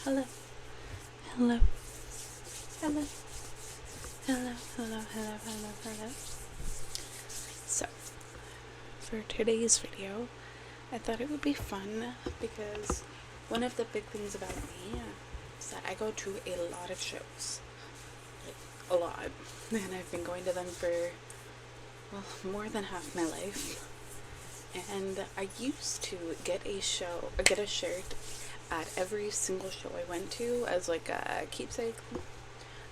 hello, hello, hello, hello, hello, hello, hello, hello. So, for today's video, I thought it would be fun because one of the big things about me is that I go to a lot of shows, like a lot, and I've been going to them for, well, more than half my life. And I used to get a shirt at every single show I went to as like a keepsake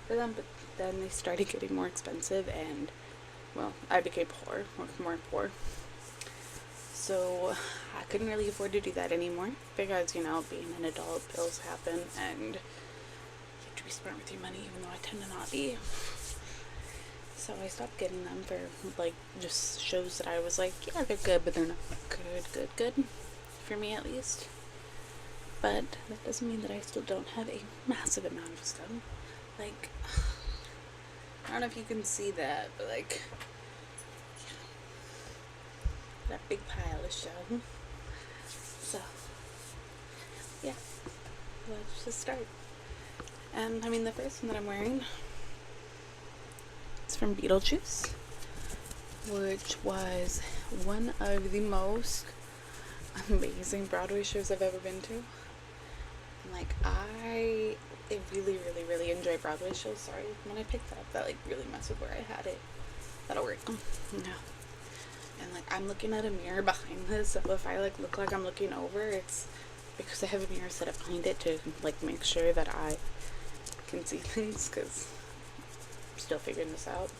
for them, but then they started getting more expensive and, well, I became more poor. So I couldn't really afford to do that anymore because, you know, being an adult, bills happen and you have to be smart with your money, even though I tend to not be. So I stopped getting them for, like, just shows that I was like, yeah, they're good, but they're not good, for me at least. But that doesn't mean that I still don't have a massive amount of stuff. Like, I don't know if you can see that, but, like, that big pile of stuff. So, yeah, let's just start. And, I mean, the first one that I'm wearing, it's from Beetlejuice, which was one of the most amazing Broadway shows I've ever been to. And, like, I really enjoy Broadway shows. Sorry, when I picked that up, that, like, really messed with where I had it. That'll work. Yeah. And, like, I'm looking at a mirror behind this, so if I, like, look like I'm looking over, it's because I have a mirror set up behind it to, like, make sure that I can see things, because I'm still figuring this out.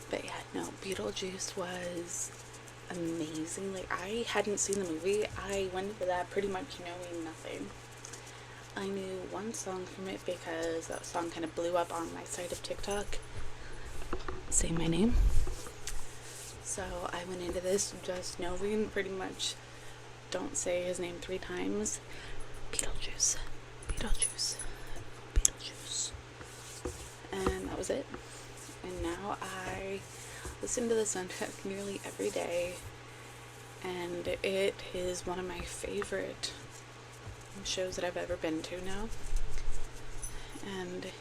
But yeah, no, Beetlejuice was amazing. Like, I hadn't seen the movie. I went into that pretty much knowing nothing. I knew one song from it because that song kind of blew up on my side of TikTok. Say my name. So I went into this just knowing pretty much, don't say his name 3 times. Beetlejuice, Beetlejuice, Beetlejuice. And that was it. And now I listen to the soundtrack nearly every day. And it is one of my favorite shows that I've ever been to now. And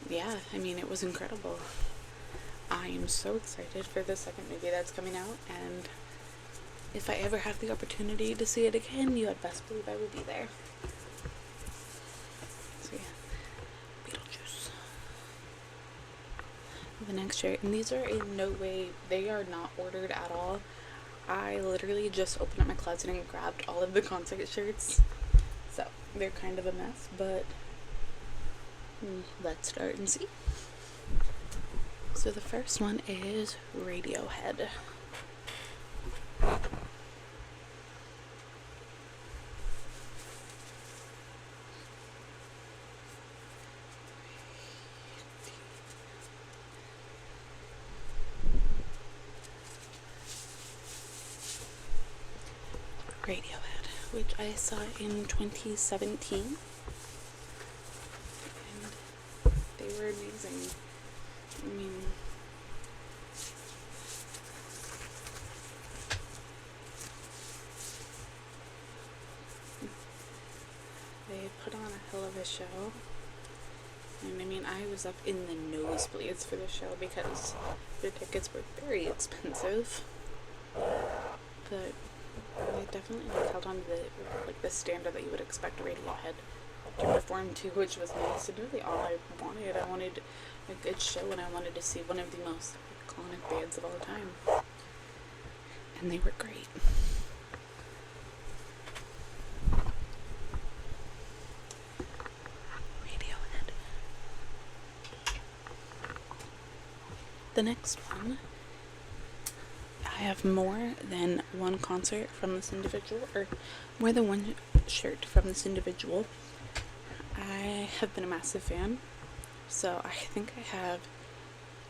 yeah, I mean, it was incredible. I am so excited for the second movie that's coming out, and if I ever have the opportunity to see it again, you had best believe I will be there. So yeah, Beetlejuice. The next shirt, and these are in no way, they are not ordered at all. I literally just opened up my closet and grabbed all of the concert shirts, so they're kind of a mess, but let's start and see. So the first one is Radiohead. Radiohead, which I saw in 2017, and they were amazing. I mean, they put on a hell of a show, and I mean, I was up in the nosebleeds for the show because the tickets were very expensive, but they definitely held on to the standard that you would expect Radiohead to perform to, which was nice. And really all I wanted a good show, and I wanted to see one of the most iconic bands of all time, and they were great. Radiohead. The next one, I have more than one concert from this individual, or more than one shirt from this individual. I have been a massive fan, so I think I have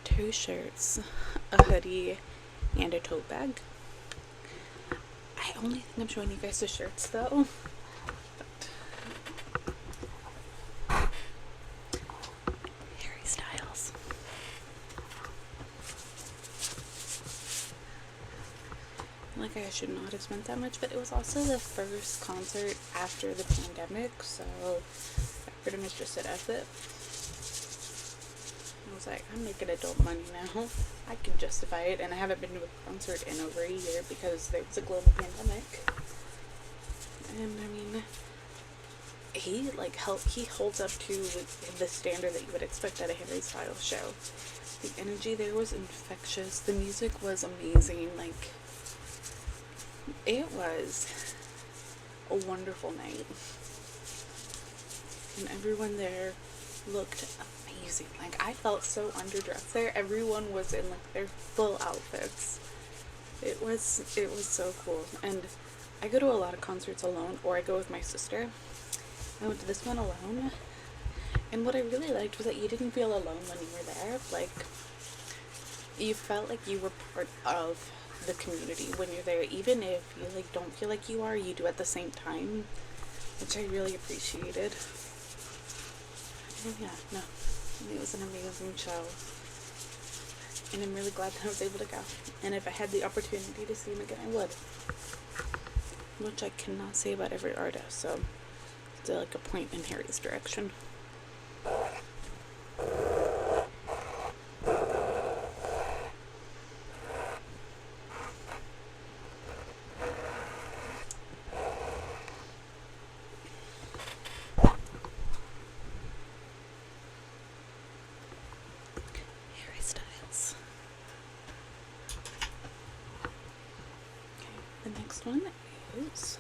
2 shirts, a hoodie, and a tote bag. I only think I'm showing you guys the shirts though. Harrystyles. like I should not have spent that much, but it was also the first concert after the pandemic, so I pretty much just said F it. I was like, I'm making adult money now. I can justify it, and I haven't been to a concert in over a year because there was a global pandemic. And I mean, he holds up to the standard that you would expect at a harrystyles show. The energy there was infectious. The music was amazing. Like, it was a wonderful night. And everyone there looked amazing. Like, I felt so underdressed there. Everyone was in like their full outfits. It was so cool. And I go to a lot of concerts alone, or I go with my sister. I went to this one alone, and what I really liked was that you didn't feel alone when you were there. Like, you felt like you were part of the community when you're there, even if you like don't feel like you are, you do at the same time, which I really appreciated. And yeah, no, it was an amazing show, and I'm really glad that I was able to go. And if I had the opportunity to see him again, I would, which I cannot say about every artist, so it's like a point in Harry's direction. Harrystyles. Okay, the next one is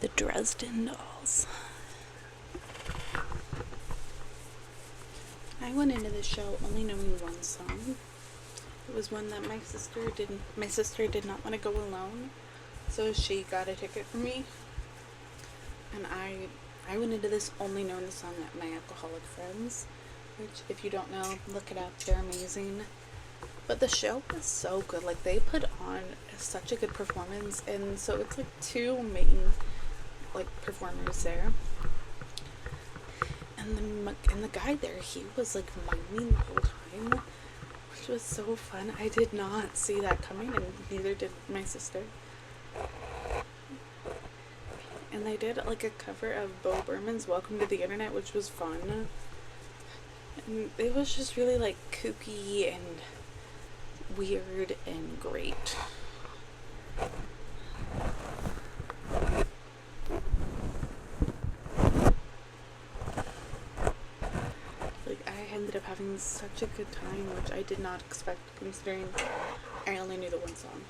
the Dresden Dolls. I went into the show only knowing one song. It was one that my sister did not want to go alone, so she got a ticket for me. And I went into this only knowing the song My Alcoholic Friends, which, if you don't know, look it up, they're amazing. But the show was so good. Like, they put on such a good performance, and so it's like two main like performers there, and the guy there, he was like miming the whole time, which was so fun. I did not see that coming, and neither did my sister. And they did like a cover of Bo Burnham's Welcome to the Internet, which was fun, and it was just really like kooky and weird and great. Ended up having such a good time, which I did not expect, considering I only knew the one song.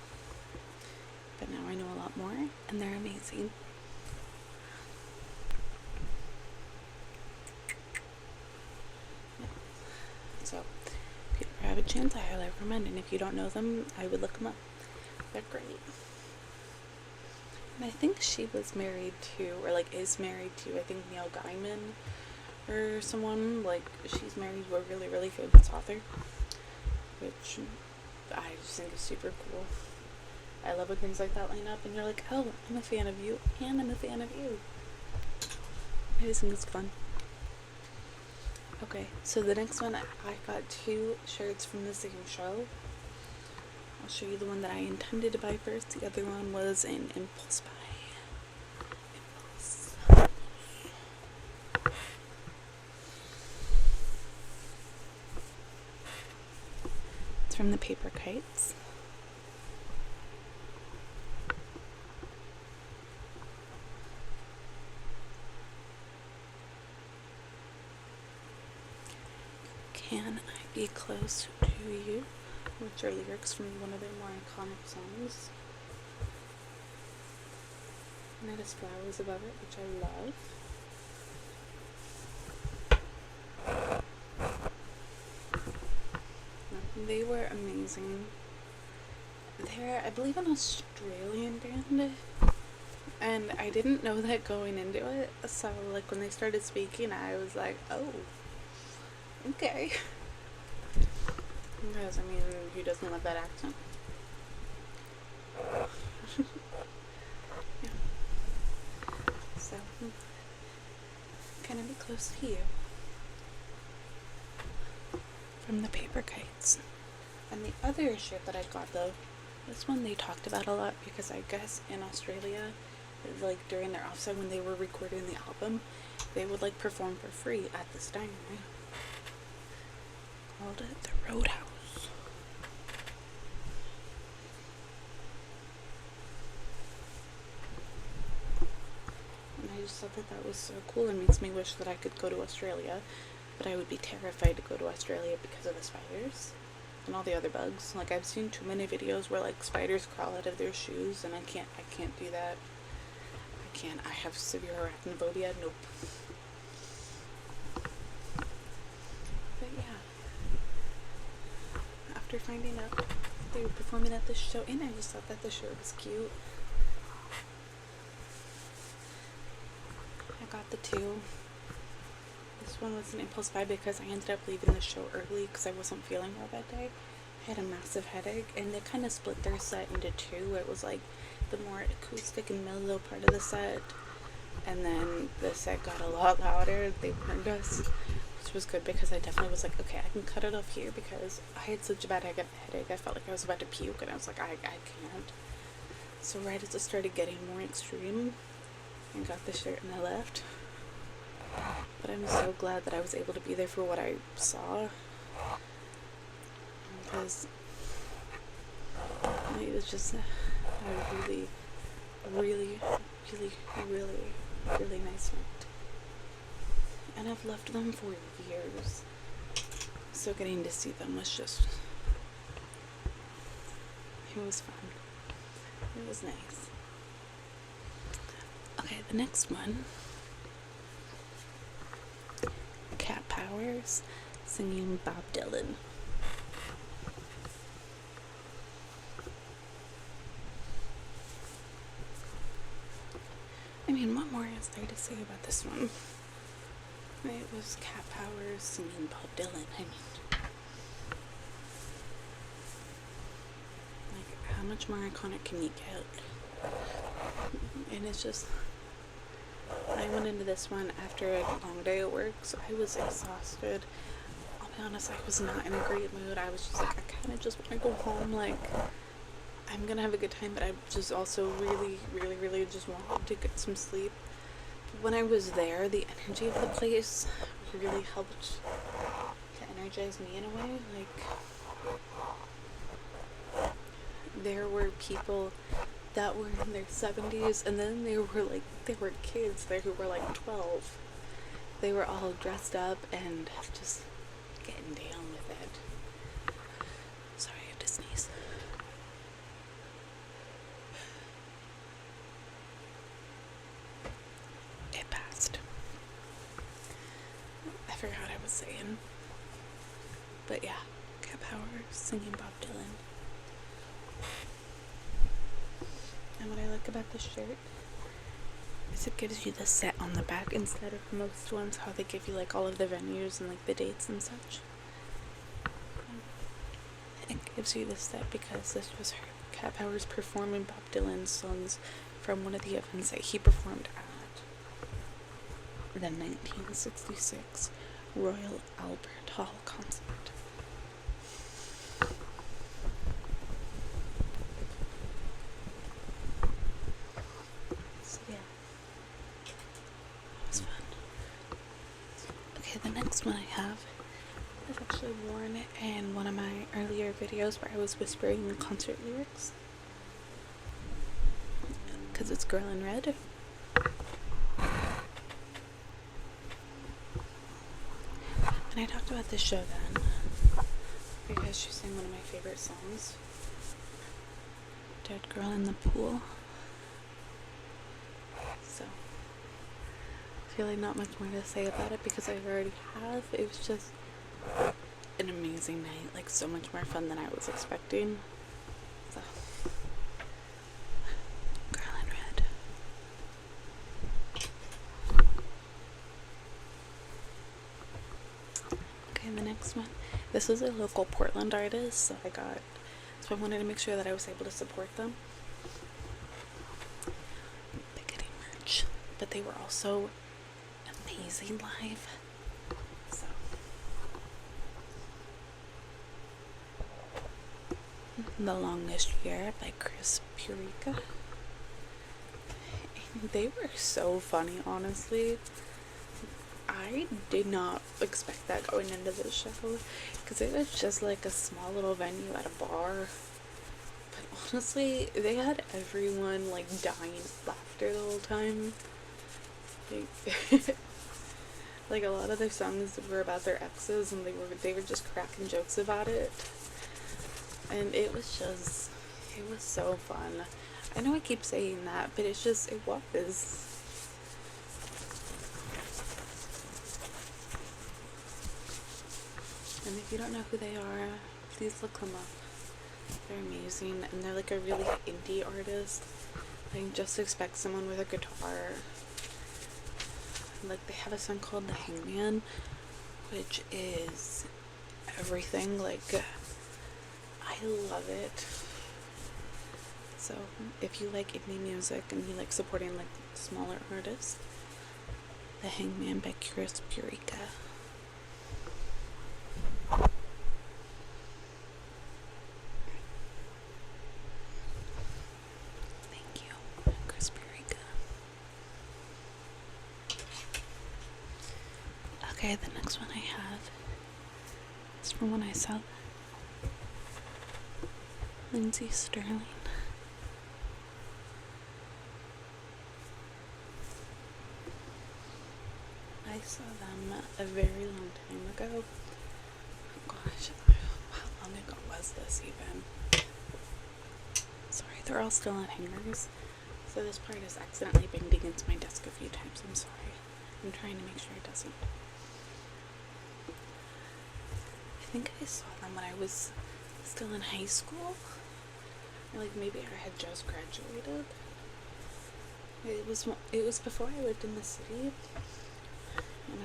But now I know a lot more, and they're amazing. So, if you ever have a chance, I highly recommend, and if you don't know them, I would look them up. They're great. And I think she was married to, or like is married to, I think Neil Gaiman, or someone. Like, she's married to a really, really famous author, which I just think is super cool. I love when things like that line up and you're like, oh, I'm a fan of you, and I'm a fan of you. I just think it's fun. Okay, so the next one, I got 2 shirts from the same show. I'll show you the one that I intended to buy first. The other one was an impulse buy. From the Paper Kites. Can I Be Close to You, which are lyrics from one of their more iconic songs. And it has flowers above it, which I love. They were amazing. They're, I believe, an Australian band, and I didn't know that going into it, so like when they started speaking, I was like, oh, okay. Because, I mean, who doesn't love that accent? Yeah. So, can I be close to you? from the paper kites. And the other shirt that I got though, this one they talked about a lot because I guess in Australia, like during their offsite when they were recording the album, they would like perform for free at this diner. Called it the Roadhouse. And I just thought that was so cool and makes me wish that I could go to Australia, but I would be terrified to go to Australia because of the spiders and all the other bugs. Like I've seen too many videos where like spiders crawl out of their shoes, and I can't do that. I have severe arachnophobia. Nope. But yeah, after finding out they were performing at this show, and I just thought that the shirt was cute, I got the two. This one was an impulse buy because I ended up leaving the show early because I wasn't feeling well that day. I had a massive headache, and they kind of split their set into two. It was like the more acoustic and mellow part of the set, and then the set got a lot louder. They warned us, which was good because I definitely was like, okay, I can cut it off here because I had such a bad headache. I felt like I was about to puke, and I was like, I can't. So right as it started getting more extreme, I got the shirt and I left. But I'm so glad that I was able to be there for what I saw, because it was just a really, really, really, really, really nice night. And I've loved them for years, so getting to see them was just, it was fun. It was nice. Okay, the next one, Cat Powers singing Bob Dylan. I mean, what more is there to say about this one? It was Cat Powers singing Bob Dylan. I mean, like, how much more iconic can you get? And it's just, I went into this one after a long day at work, so I was exhausted. I'll be honest, I was not in a great mood. I was just like, I kind of just want to go home. Like, I'm gonna have a good time, but I just also really, really, really just wanted to get some sleep. But when I was there, the energy of the place really helped to energize me in a way. Like, there were people that were in their 70s, and then there were kids there who were like 12. They were all dressed up and just getting down with it. Sorry, I have to sneeze. It passed. I forgot what I was saying. But yeah, Cat Powers singing Bob Dylan. And what I like about this shirt is it gives you the set on the back instead of most ones how they give you like all of the venues and like the dates and such. It gives you the set because this was her, Cat Powers, performing Bob Dylan's songs from one of the events that he performed at the 1966 Royal Albert Hall concert. The next one I have is actually worn in one of my earlier videos where I was whispering the concert lyrics, because it's Girl in Red. And I talked about this show then because she sang one of my favorite songs, Dead Girl in the Pool. So really not much more to say about it because I already have. It was just an amazing night, like so much more fun than I was expecting. So, Girl in Red. Okay, the next one. This was a local Portland artist, so I wanted to make sure that I was able to support them. By getting merch, but they were also amazing live. So The Longest Year by Chris Purica. And they were so funny, honestly. I did not expect that going into this show, because it was just like a small little venue at a bar. But honestly, they had everyone like dying of laughter the whole time. Like, like a lot of their songs were about their exes, and they were just cracking jokes about it. And it was so fun. I know I keep saying that, but it was. And if you don't know who they are, please look them up. They're amazing, and they're like a really indie artist. Like, just expect someone with a guitar. Like, they have a song called The Hangman, which is everything. Like, I love it. So, if you like indie music and you like supporting like smaller artists, The Hangman by Chris Purica. Okay, the next one I have is from when I saw Lindsay Sterling. I saw them a very long time ago. Oh gosh, how long ago was this even? Sorry, they're all still on hangers, so this part has accidentally banged against my desk a few times. I'm sorry. I'm trying to make sure it doesn't. I think I saw them when I was still in high school, or like maybe I had just graduated. It was before I lived in the city, and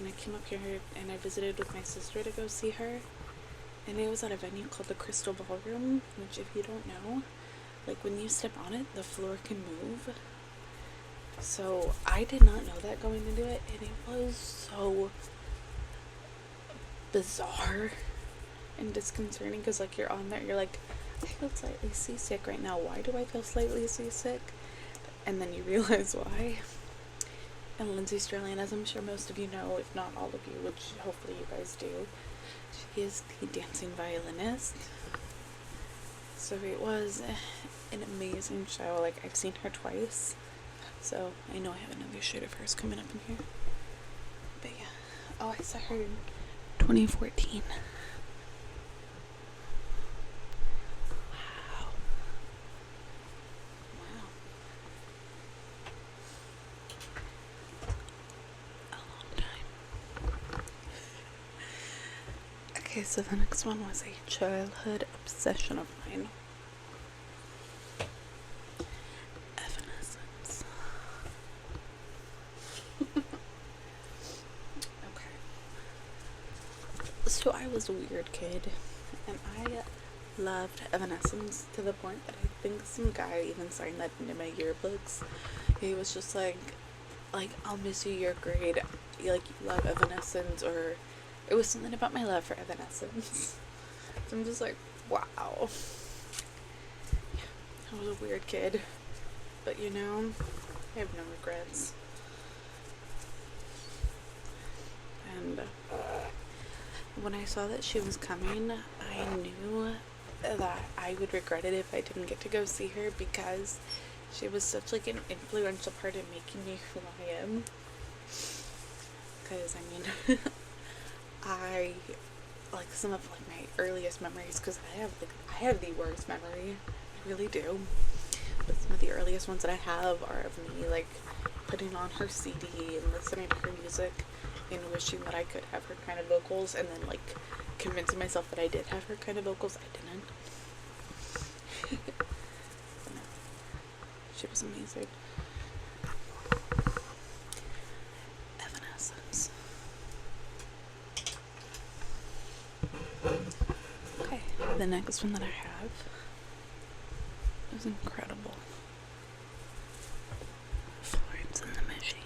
I came up here and I visited with my sister to go see her, and it was at a venue called the Crystal Ballroom, which, if you don't know, like when you step on it, the floor can move. So I did not know that going into it, and it was so bizarre and disconcerting, because like you're on there, you're like, I feel slightly seasick right now. Why do I feel slightly seasick? And then you realize why. And Lindsay Sterling, as I'm sure most of you know, if not all of you, which hopefully you guys do, she is the dancing violinist. So it was an amazing show. Like, I've seen her twice, so I know I have another shoot of hers coming up in here. But yeah, oh, I saw her in 2014. Wow. A long time. Okay, so the next one was a childhood obsession of mine. Evanescence. Okay. So I was a weird kid, and I loved Evanescence to the point that I think some guy even signed that into my yearbooks. He was just like, I'll miss you your grade, like, you love Evanescence, or it was something about my love for Evanescence. So I'm just like, wow. I was a weird kid, but you know, I have no regrets. And when I saw that she was coming, I knew that I would regret it if I didn't get to go see her, because she was such like an influential part in making me who I am. Because I mean, I like some of like my earliest memories, because I have the worst memory, I really do. But some of the earliest ones that I have are of me like putting on her CD and listening to her music and wishing that I could have her kind of vocals, and then like convincing myself that I did have her kind of vocals. I didn't. No. She was amazing. Evanescence. Okay, the next one that I have is incredible. Florence and the Machine.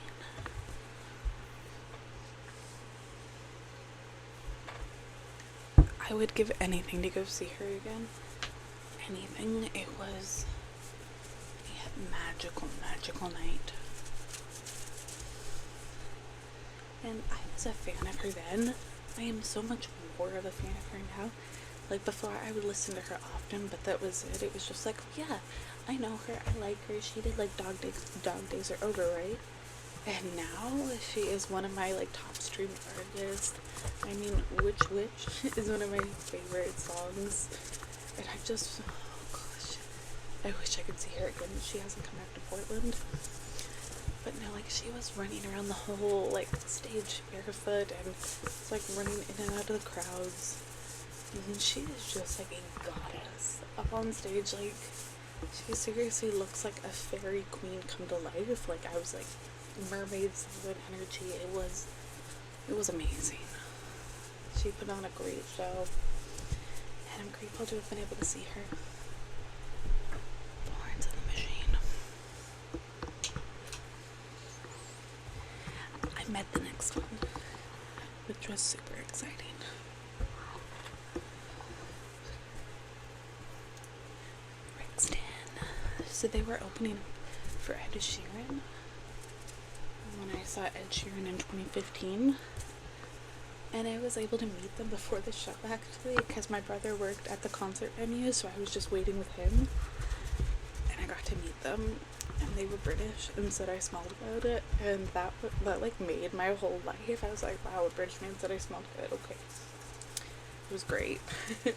I would give anything to go see her again. anything, it was a magical night. And I was a fan of her then. I am so much more of a fan of her now. Like, before, I would listen to her often, but that was it. It was just like, yeah, I know her, I like her. She did, like, Dog Days Are Over, right? And now, she is one of my, like, top streamed artists. I mean, Witch is one of my favorite songs. And I just, oh gosh, I wish I could see her again. She hasn't come back to Portland. But no, like, she was running around the whole, like, stage barefoot, and it's like running in and out of the crowds. And she is just like a goddess up on stage. Like, she seriously looks like a fairy queen come to life. Like, I was like, mermaid salmon energy. It was amazing. She put on a great show, and I'm grateful to have been able to see her. Florence and the Machine. I met the next one, which was super exciting. So they were opening for Ed Sheeran when I saw Ed Sheeran in 2015, and I was able to meet them before the show, actually, because my brother worked at the concert venue, so I was just waiting with him, and I got to meet them, and they were British, and said I smelled good, and that like made my whole life. I was like, wow, a British man said I smelled good. Okay, it was great. And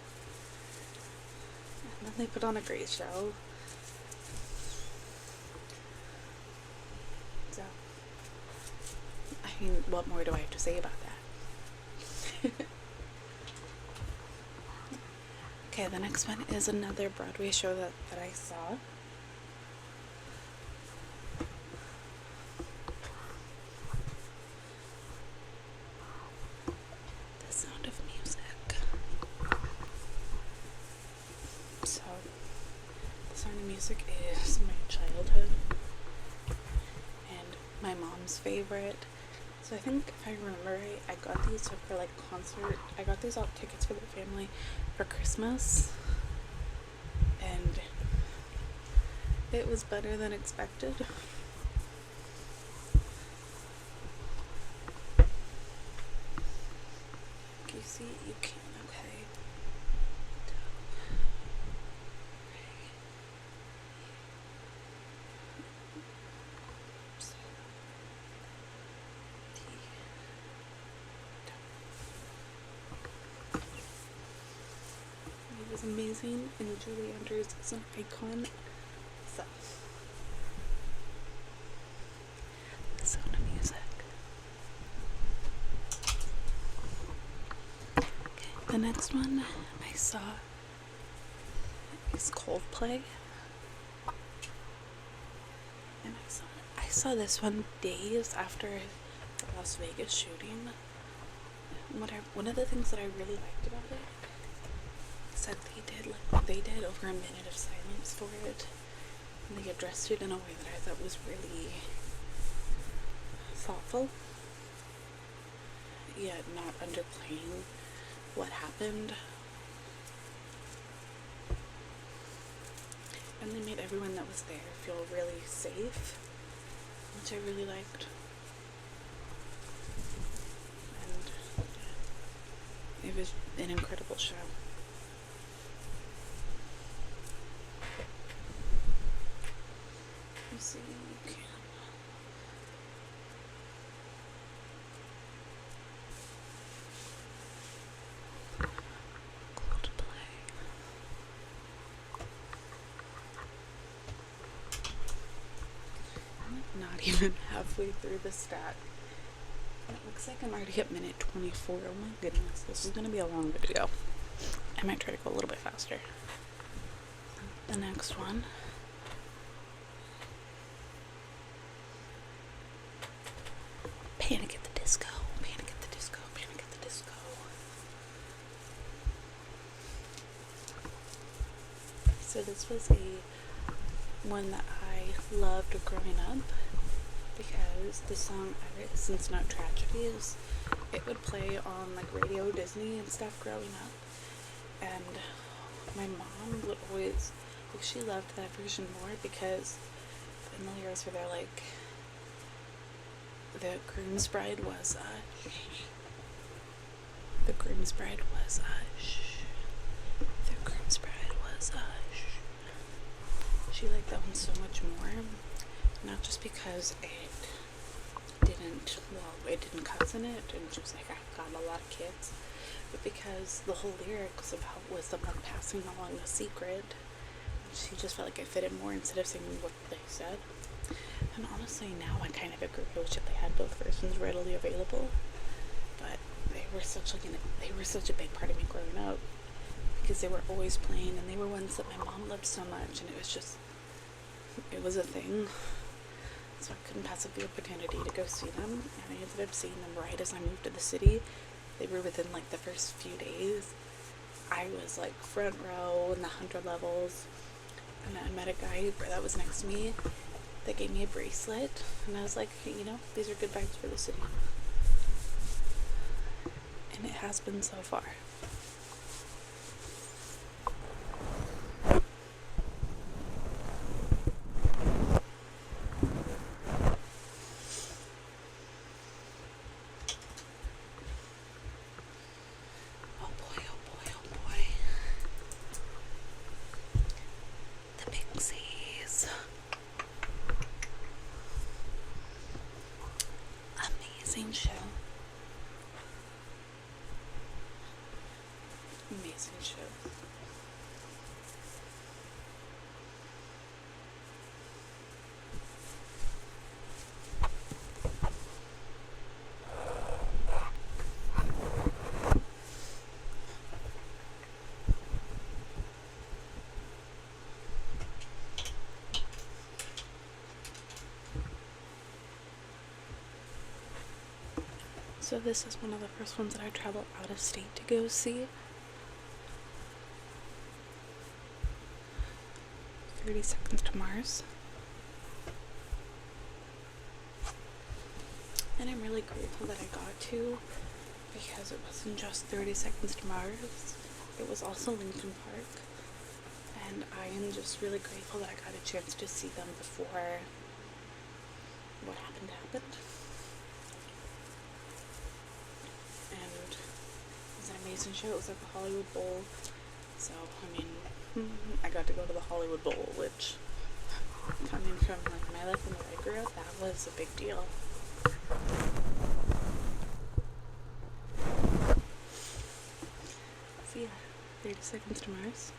then they put on a great show. So, I mean, what more do I have to say about that? Okay, the next one is another Broadway show that I saw. The Sound of Music. So, The Sound of Music is my childhood and my mom's favorite. So I think, if I remember right, I got these for like concert. I got these all tickets for the family for Christmas, and it was better than expected. Can you see? You can. Okay. It was amazing, and Julie Andrews is an icon. So, The Sound of Music. Okay, the next one I saw is Coldplay, and I saw this one days after the Las Vegas shooting. One of the things that I really liked about it is that they did over a minute of silence for it, and they addressed it in a way that I thought was really thoughtful, yet not underplaying what happened. And they made everyone that was there feel really safe, which I really liked. And it was an incredible show. Let me see. Okay. Not even halfway through the stat. It looks like I'm already at minute 24. Oh my goodness, this is gonna be a long video. I might try to go a little bit faster. The next one. Panic at the Disco. Panic at the Disco. Panic at the Disco. So this was one that I loved growing up, because the song Ever Since Not Tragedies, it would play on like Radio Disney and stuff growing up, and my mom would always, like, she loved that version more because in the lyrics where they're like, the groom's bride was the groom's bride was the groom's bride was she liked that one so much more, not just because it didn't cuss in it, and she was like, I got a lot of kids, but because the whole lyric was someone passing along a secret. She just felt like it fitted more instead of singing what they said. And honestly, now I kind of agree. I wish that they had both versions readily available, but they were such a big part of me growing up because they were always playing, and they were ones that my mom loved so much, and it was a thing. So I couldn't pass up the opportunity to go see them, and I ended up seeing them right as I moved to the city. They were within like the first few days. I was like front row in the 100 levels, and I met a guy that was next to me that gave me a bracelet, and I was like, hey, these are good vibes for the city. And it has been so far. Amazing show. So this is one of the first ones that I traveled out of state to go see. 30 Seconds to Mars. And I'm really grateful that I got to, because it wasn't just 30 Seconds to Mars, it was also Linkin Park. And I am just really grateful that I got a chance to see them before what happened. And it was an amazing show. It was at the Hollywood Bowl. So, I got to go to the Hollywood Bowl, which, coming from like my life and where I grew up, that was a big deal. So yeah, 30 Seconds to Mars.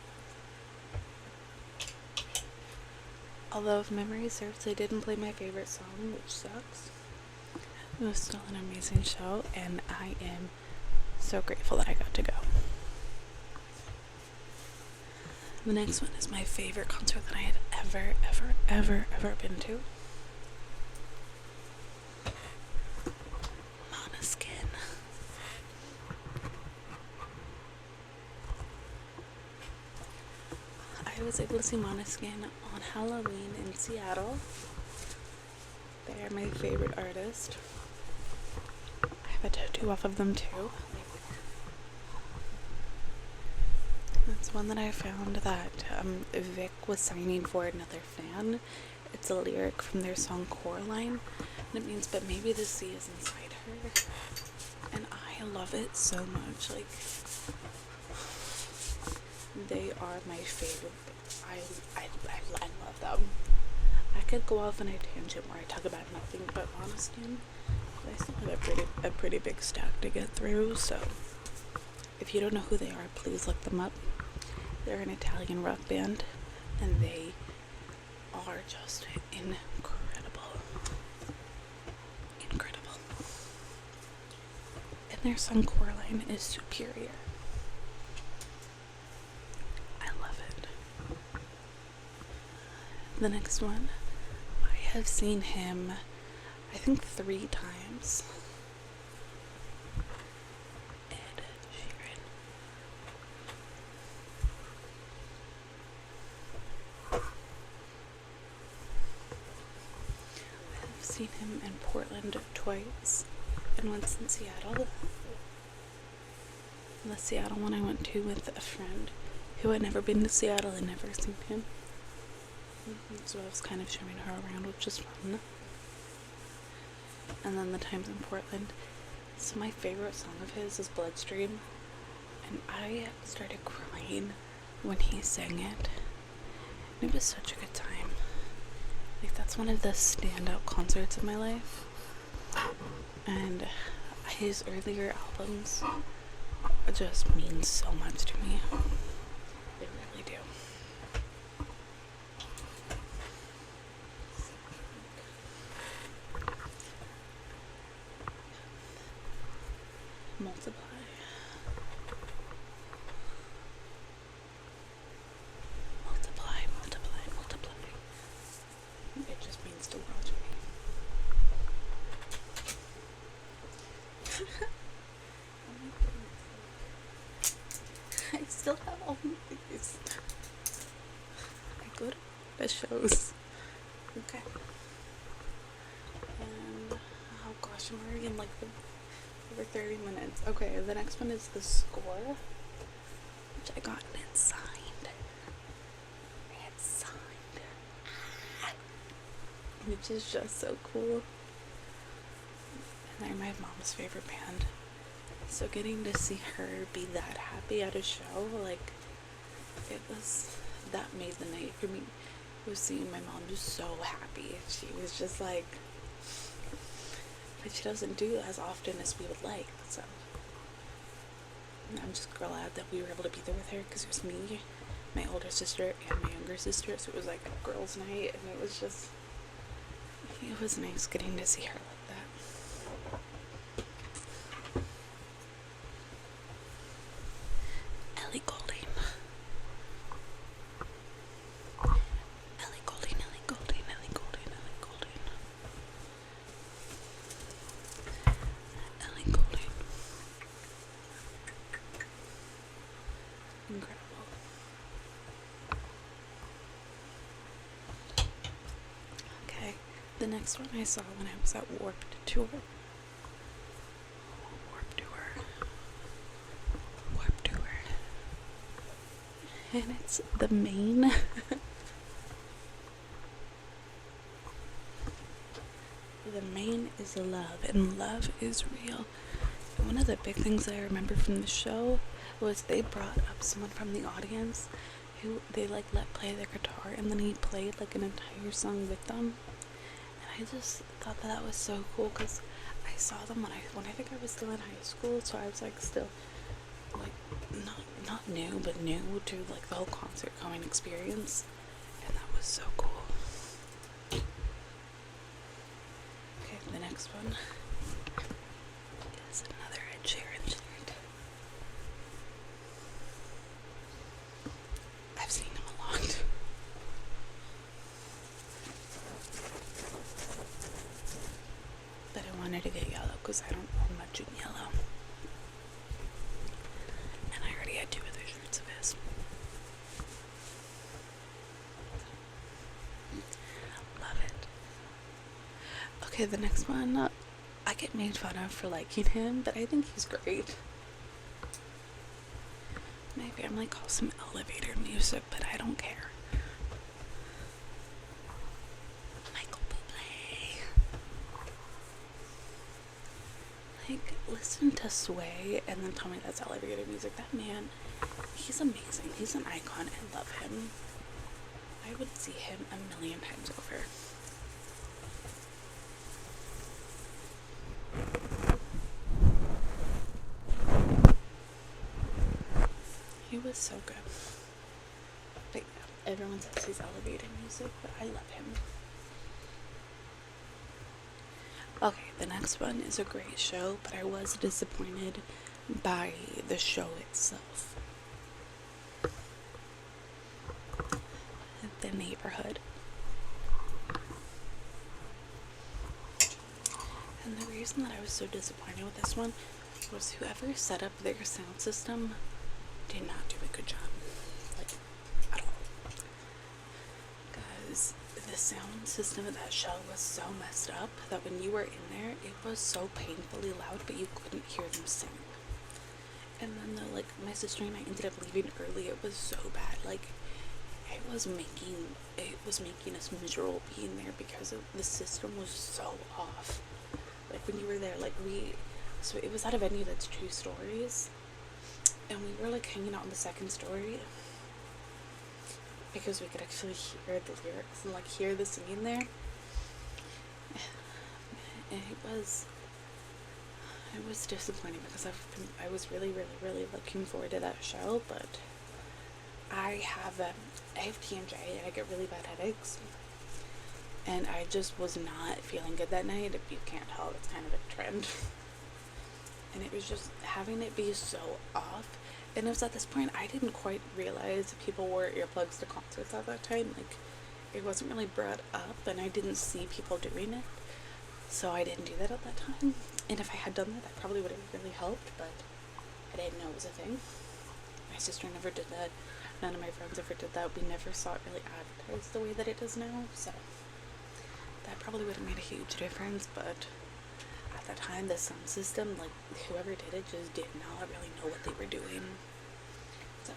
Although if memory serves, they didn't play my favorite song, which sucks. It was still an amazing show, and I am so grateful that I got to go. The next one is my favorite concert that I had ever been to. Måneskin. I was able to see Måneskin on Halloween in Seattle. They are my favorite artist. I have a tattoo off of them too. That's one that I found that Vic was signing for another fan. It's a lyric from their song Coraline, and it means, but maybe the sea is inside her. And I love it so much. Like, they are my favorite. I love them. I could go off on a tangent where I talk about nothing but Måneskin, but I still have a pretty big stack to get through, so if you don't know who they are, please look them up. They're an Italian rock band, and they are just incredible. And their song Coraline is superior. I love it. The next one, I have seen him, I think 3 times. Seen him in Portland twice, and once in Seattle. The Seattle one I went to with a friend who had never been to Seattle and never seen him. So I was kind of showing her around, which was fun. And then the times in Portland. So my favorite song of his is Bloodstream. And I started crying when he sang it. And it was such a good time. Like, that's one of the standout concerts of my life. And his earlier albums just mean so much to me. They really do. Multiply. Multiply, multiply, multiply. It just means the world to me. I still have all of these. I go to the shows. Okay. And oh gosh, I'm already in like over 30 minutes. Okay, the next one is the score, which I got and it's signed. It's signed. Which is just so cool. And they're my mom's favorite band. So getting to see her be that happy at a show, like, that made the night for me. Was seeing my mom just so happy. She was just like, but she doesn't do as often as we would like, so I'm just glad that we were able to be there with her, because it was me, my older sister, and my younger sister, so it was like a girls' night, and it was nice getting to see her like that. Ellie Goulding. Ellie Goulding, Ellie Goulding, Ellie Goulding, Ellie Goulding. Ellie Goulding. Incredible. Okay, the next one I saw when I was at Warped Tour. And it's the main. The main is love, and love is real. And one of the big things that I remember from the show was they brought up someone from the audience who they like let play their guitar, and then he played like an entire song with them. And I just thought that was so cool, because I saw them when I think I was still in high school, so I was like still like not new, but new to like the whole concert going experience, and that was so cool. Okay, the next one is another Ed Sheeran shirt. I've seen him a lot. But I wanted to get yellow because I don't own much in yellow. I had 2 other shirts of his. Love it. Okay, the next one, I get made fun of for liking him, but I think he's great. My family calls him elevator music, but I don't care. Michael Bublé. Like, listen to Sway and then tell me that's elevator music. That man, he's amazing. He's an icon. I love him. I would see him a million times over. He was so good. But yeah, everyone says he's elevator music, but I love him. Okay, the next one is a great show, but I was disappointed by the show itself. The Neighborhood. And the reason that I was so disappointed with this one was whoever set up their sound system did not do a good job. Like, at all. Because the sound system of that show was so messed up that when you were in there, it was so painfully loud, but you couldn't hear them sing. And then my sister and I ended up leaving early. It was so bad. Like, it was making us miserable being there because the system was so off. Like, when you were there, so it was at a venue that's 2 stories, and we were like hanging out on the 2nd story because we could actually hear the lyrics and hear the singing there. And it was disappointing because I was really, really, really looking forward to that show, but I have TMJ and I get really bad headaches, and I just was not feeling good that night. If you can't tell, it's kind of a trend. And it was just having it be so off. And it was at this point I didn't quite realize people wore earplugs to concerts at that time. Like, it wasn't really brought up, and I didn't see people doing it, so I didn't do that at that time. And if I had done that probably would have really helped, but I didn't know it was a thing. My sister never did that. None of my friends ever did that. We never saw it really advertised the way that it does now, so that probably would have made a huge difference. But at that time, the sound system, whoever did it just did not really know what they were doing. So,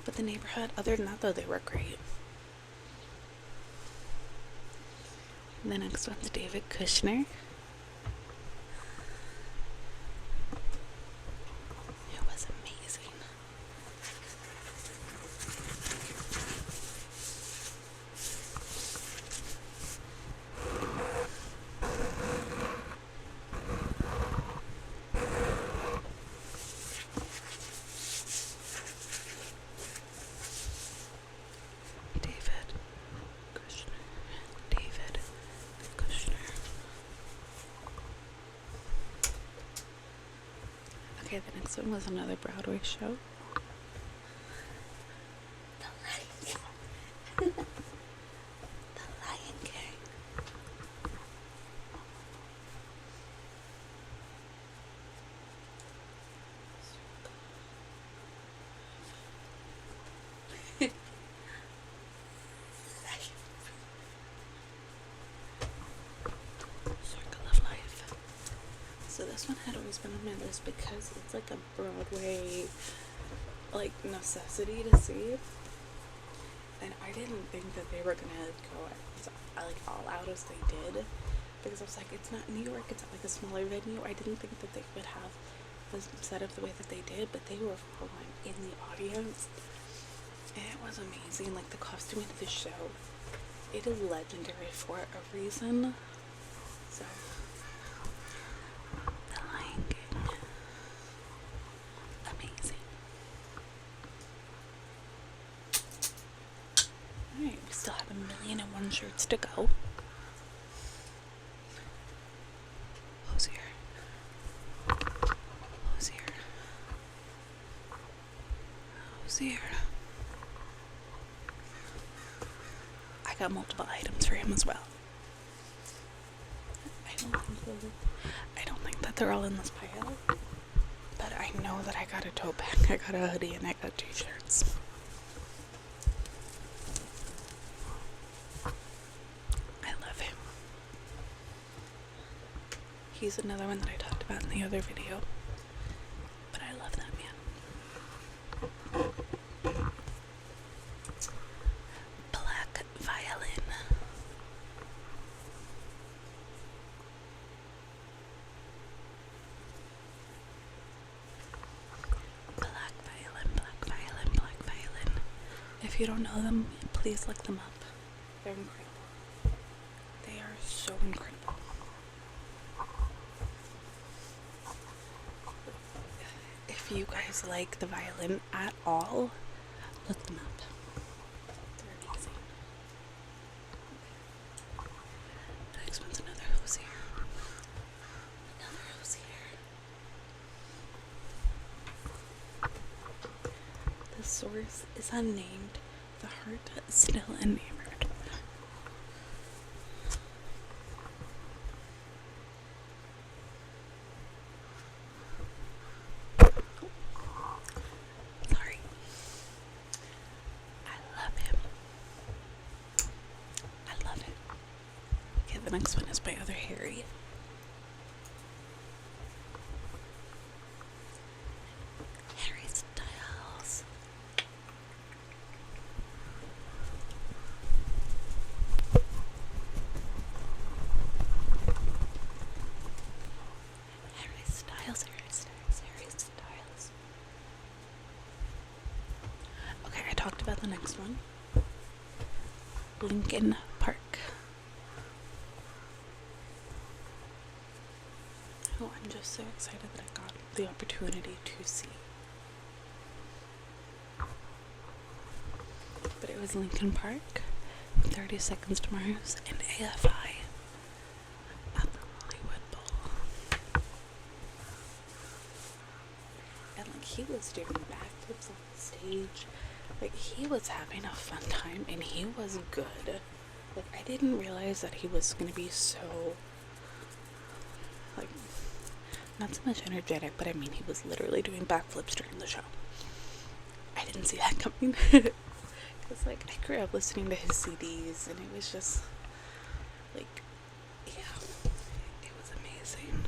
but the neighborhood, other than that though, they were great. And the next one's David Kushner. It was amazing. David Kushner. Okay, the next one was another Broadway show. The Lion King. Circle of Life. So this one had always been on my list because it's like a Broadway necessity to see. And I didn't think that they were gonna go all out as they did, because I was like, it's not New York, it's at a smaller venue. I didn't think that they would have the setup the way that they did, but they were full on in the audience, and it was amazing. The costuming of the show, it is legendary for a reason. So, The Lion King, amazing. Alright, we still have 1,000,001 shirts to go. Hozier. I got multiple items for him as well. I don't think that they're all in this pile, but I know that I got a tote bag, I got a hoodie, and I got t-shirts. I love him. He's another one that I talked about in the other video, but I love that man. Black violin. Black violin. If you don't know them, please look them up. They're incredible. They are so incredible. If you guys like the violin at all, look them up. They're amazing. Next one's another hozier. The source is unnamed. The heart is still enamored. Sorry. I love him. Okay, the next one is by other Harry. next one, Lincoln Park. Oh, I'm just so excited that I got the opportunity to see. But it was Lincoln Park, 30 Seconds to Mars, and AFI at the Hollywood Bowl. And like, he was doing backflips on the stage. Like, he was having a fun time, and he was good. Like, I didn't realize that he was gonna be so, like, not so much energetic, but I mean, he was literally doing backflips during the show. I didn't see that coming. Because, like, I grew up listening to his CDs, and it was just, like, yeah, it was amazing.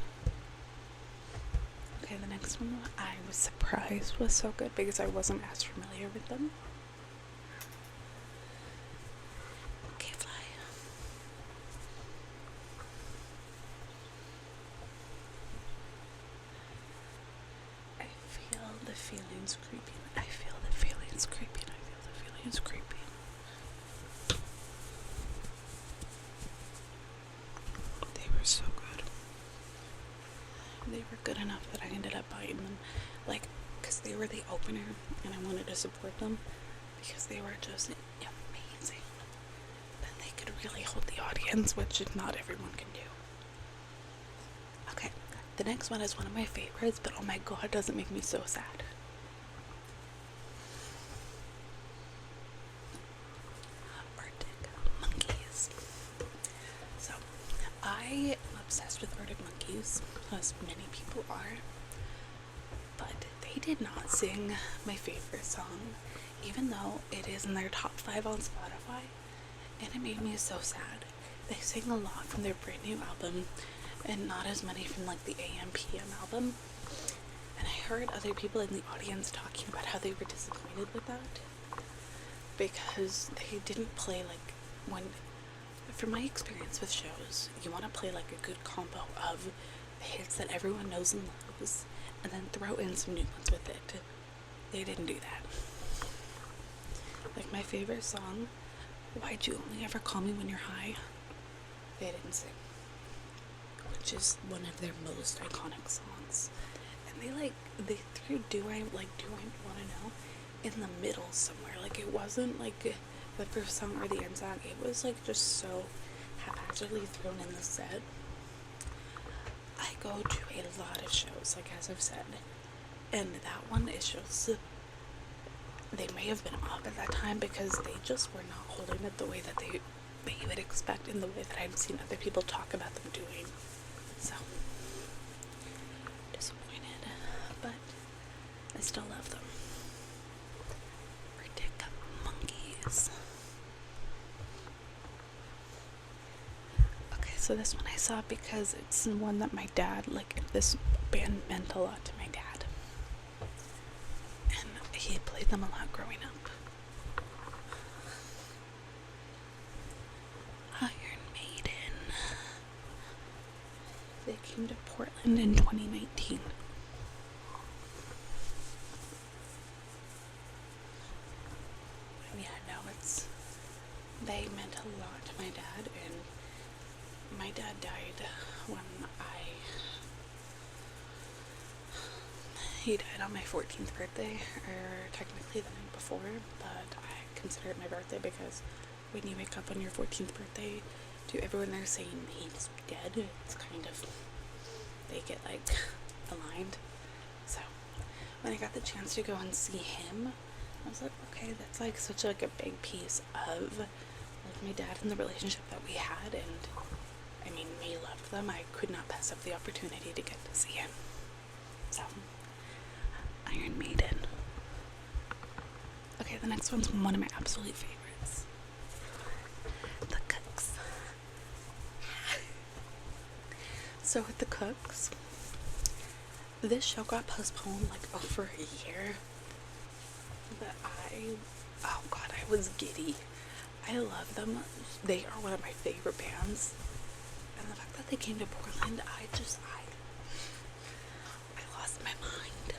Okay, the next one I was surprised was so good because I wasn't as familiar with them. Okay, fly. I feel the feelings creeping. I feel the feelings creeping. I feel the feelings creeping. They were so good. They were good enough that I ended up buying them, like, because they were the opener and I wanted to support them because they were just amazing. And they could really hold the audience, which not everyone can do. Okay, the next one is one of my favorites, but oh my god, does it make me so sad. Arctic monkeys. So, I am obsessed with Arctic monkeys, as many people are, but they did not sing my favorite song, even though it is in their top 5 on Spotify, and it made me so sad. They sing a lot from their brand new album, and not as many from like the AM/PM album, and I heard other people in the audience talking about how they were disappointed with that, because they didn't play like, when, from my experience with shows, you want to play like a good combo of hits that everyone knows and loves, and then throw in some new ones with it. They didn't do that. Like, my favorite song, Why'd You Only Ever Call Me When You're High, they didn't sing, which is one of their most iconic songs. And they threw Do I Want to Know in the middle somewhere. Like, it wasn't like the first song or the end song. It was like just so haphazardly thrown in the set. I go to a lot of shows, like, as I've said, and that one is just, they may have been up at that time because they just were not holding it the way that you would expect, in the way that I've seen other people talk about them doing. So, disappointed, but I still love them. Arctic monkeys. Okay, so this one I saw because it's one that my dad, like, this band meant a lot to my dad, and he played them a lot growing up. Iron Maiden. They came to Portland in 2019. And yeah, no, they meant a lot to my dad, and my dad died when he died on my 14th birthday, or technically the night before, but I consider it my birthday because when you wake up on your 14th birthday, to everyone there saying he's dead, it's kind of, they get like aligned. So when I got the chance to go and see him, I was like, okay, that's like such like a big piece of like my dad and the relationship that we had, and I mean, we loved them. I could not pass up the opportunity to get to see him. So, Iron Maiden. Okay, the next one's one of my absolute favorites. The Cooks. So with the Cooks, this show got postponed like over a year, but oh god, I was giddy. I love them. They are one of my favorite bands. And the fact that they came to Portland, I lost my mind.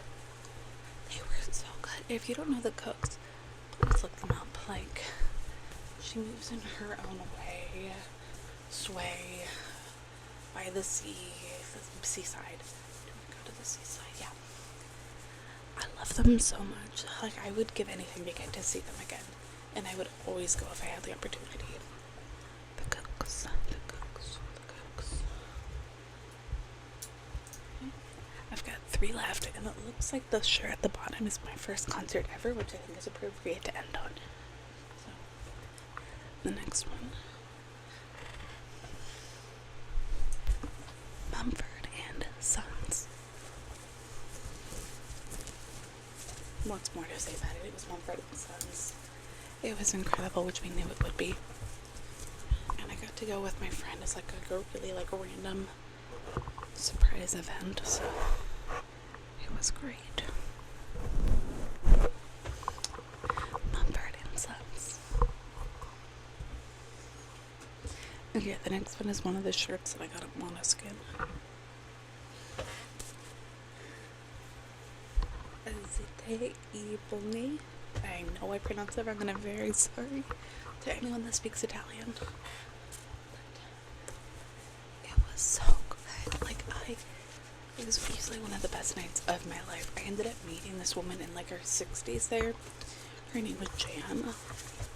They were so good. If you don't know the Cooks, please look them up. Like, she moves in her own way, sway, by the seaside. Do we go to the seaside? Yeah. I love them so much. Like, I would give anything to get to see them again. And I would always go if I had the opportunity. The cooks. I've got 3 left, and it looks like the shirt at the bottom is my first concert ever, which I think is appropriate to end on. So, the next one. Mumford and Sons. What's more to say about it? It was Mumford and Sons. It was incredible, which we knew it would be. And I got to go with my friend as like a really like a random surprise event, so it was great. Mumford and Sons. Okay, the next one is one of the shirts that I got at Monoskin. Zite Iboni. I know I pronounced it wrong, and I'm very sorry to anyone that speaks Italian. But it was so good. Like, it was easily one of the best nights of my life. I ended up meeting this woman in like her 60s there. Her name was Jan,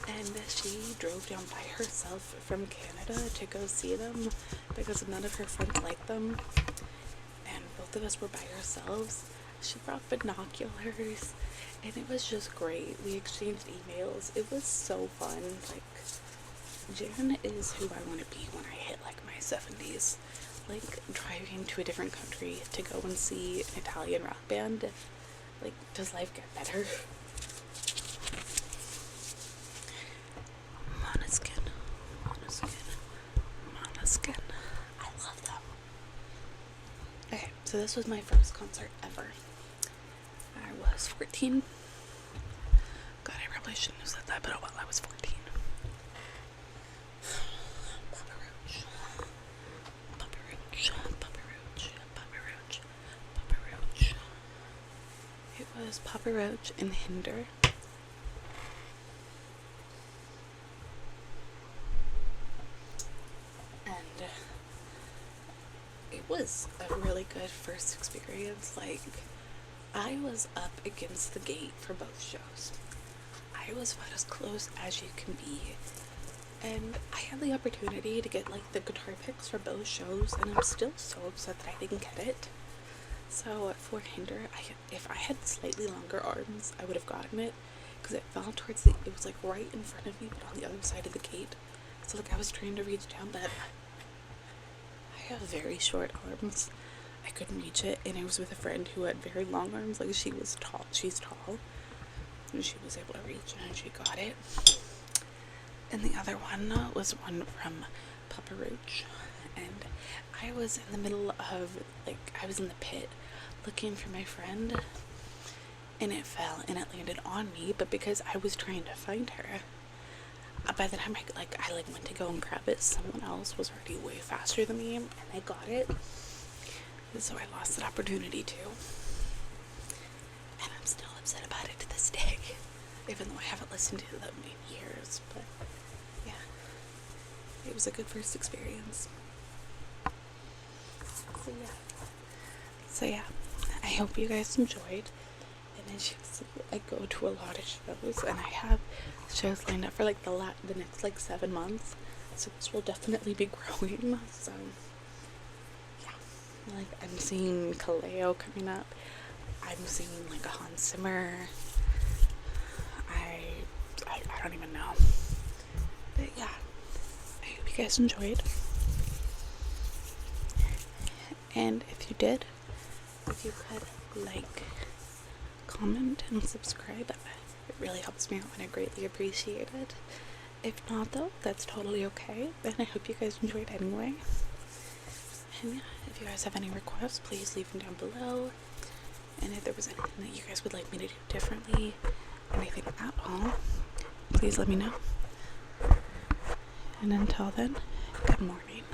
and she drove down by herself from Canada to go see them because none of her friends liked them, and both of us were by ourselves. She brought binoculars, and it was just great. We exchanged emails. It was so fun. Like, Jan is who I want to be when I hit like my 70s. Like, driving to a different country to go and see an Italian rock band. Like, does life get better? Monoskin. I love them. Okay, so this was my first concert ever. I was 14. God, I probably shouldn't have said that, but oh well, I was 14. Papa Roach. It was Papa Roach and Hinder. And it was a really good first experience. Like, I was up against the gate for both shows. I was about as close as you can be. And I had the opportunity to get like the guitar picks for both shows, and I'm still so upset that I didn't get it. So for Hinder, if I had slightly longer arms, I would have gotten it, because it fell towards it was like right in front of me, but on the other side of the gate. So like I was trying to reach down, but I have very short arms. I couldn't reach it, and I was with a friend who had very long arms. Like, she's tall, and she was able to reach it, and she got it. And the other one was one from Papa Roach, and I was in the middle of, like, I was in the pit looking for my friend, and it fell, and it landed on me, but because I was trying to find her, by the time I went to go and grab it, someone else was already way faster than me, and I got it. So I lost that opportunity too. And I'm still upset about it to this day, even though I haven't listened to them in years. But yeah, it was a good first experience. So yeah, I hope you guys enjoyed. And as you see, I go to a lot of shows, and I have shows lined up for like the next like 7 months. So this will definitely be growing. So like, I'm seeing Kaleo coming up. I'm seeing like a Hans Zimmer. I don't even know. But yeah, I hope you guys enjoyed. And if you did, if you could like, comment, and subscribe, it really helps me out, and I greatly appreciate it. If not though, that's totally okay. And I hope you guys enjoyed anyway. And yeah, if you guys have any requests, please leave them down below. And if there was anything that you guys would like me to do differently, anything at all, please let me know. And until then, good morning.